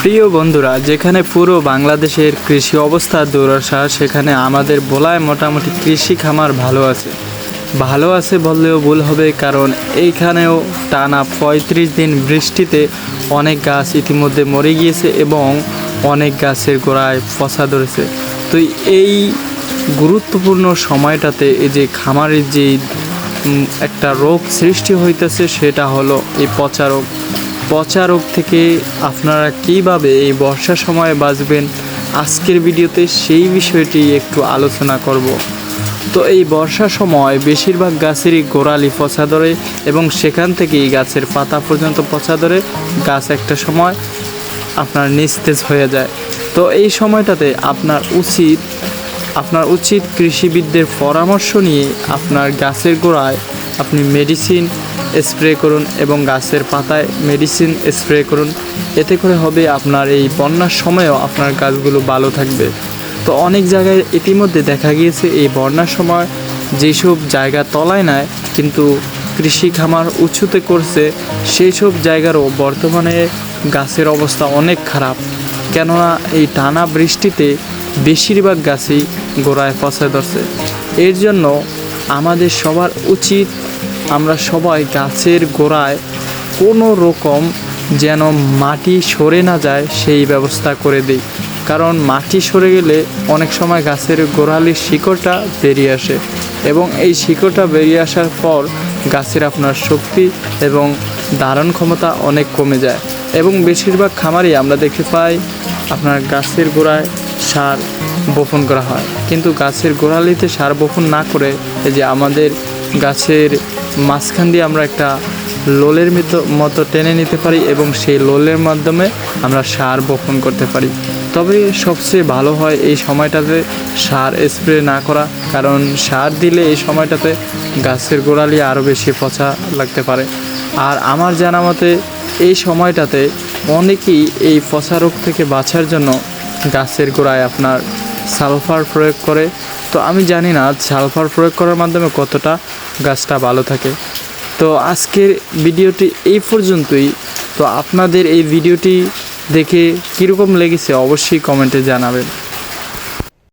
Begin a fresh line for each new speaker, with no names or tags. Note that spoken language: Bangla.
প্রিয় বন্ধুরা, যেখানে পুরো বাংলাদেশের কৃষি অবস্থা দুর্দশা, সেখানে আমাদের ভোলায় মোটামুটি কৃষি খামার ভালো আছে বললেও ভুল হবে, কারণ এইখানেও টানা ৩৫ দিন বৃষ্টিতে অনেক গাছ ইতিমধ্যে মরে গিয়েছে এবং অনেক গাছের গোড়ায় পচা ধরেছে। তো এই গুরুত্বপূর্ণ সময়টাতে এই যে খামারের যে একটা রোগ সৃষ্টি হইতেছে, সেটা হলো এই পচা রোগ থেকে আপনারা কীভাবে এই বর্ষার সময় বাঁচবেন, আজকের ভিডিওতে সেই বিষয়টি একটু আলোচনা করব। তো এই বর্ষার সময় বেশিরভাগ গাছেরই গোড়ালি পচা ধরে এবং সেখান থেকেই গাছের পাতা পর্যন্ত পচা ধরে, গাছ একটা সময় আপনার নিস্তেজ হয়ে যায়। তো এই সময়টাতে আপনার উচিত কৃষিবিদদের পরামর্শ নিয়ে আপনার গাছের গোড়ায় আপনি মেডিসিন স্প্রে করুন এবং গাছের পাতায় মেডিসিন স্প্রে করুন। এতে করে হবে আপনার এই বন্যার সময়ও আপনার গাছগুলো ভালো থাকবে। তো অনেক জায়গায় ইতিমধ্যে দেখা গিয়েছে এই বন্যার সময় যেসব জায়গা তলায় নেয় কিন্তু কৃষি খামার উঁচুতে করছে, সেই সব জায়গারও বর্তমানে গাছের অবস্থা অনেক খারাপ। কেননা এই টানা বৃষ্টিতে বেশিরভাগ গাছই গোড়ায় পচা ধরছে। এর জন্য আমাদের সবার উচিত আমরা সবাই গাছের গোড়ায় কোনো রকম যেন মাটি সরে না যায় সেই ব্যবস্থা করে দিই, কারণ মাটি সরে গেলে অনেক সময় গাছের গোড়ালির শিকড়টা বেরিয়ে আসে এবং এই শিকড়টা বেরিয়ে আসার পর গাছের আপনার শক্তি এবং ধারণ ক্ষমতা অনেক কমে যায়। এবং বেশিরভাগ খামারেই আমরা দেখতে পাই আপনার গাছের গোড়ায় সার বপন করা হয়, কিন্তু গাছের গোড়ালিতে সার বপন না করে এই যে আমাদের গাছের মাঝখান দিয়ে আমরা একটা লোলের মতো টেনে নিতে পারি এবং সেই লোলের মাধ্যমে আমরা সার বপন করতে পারি। তবে সবচেয়ে ভালো হয় এই সময়টাতে সার স্প্রে না করা, কারণ সার দিলে এই সময়টাতে গাছের গোড়ালি আরও বেশি পচা লাগতে পারে। আর আমার জানা মতে এই সময়টাতে অনেকেই এই পচা রোগ থেকে বাঁচার জন্য গাছের গোড়ায় আপনার সালফার প্রয়োগ করে। তো আমি জানি না সালফার প্রয়োগ করার মাধ্যমে কতটা গাছটা ভালো থাকে। তো আজকের ভিডিওটি এই পর্যন্তই। তো আপনাদের এই ভিডিওটি দেখে কীরকম লেগেছে অবশ্যই কমেন্টে জানাবেন।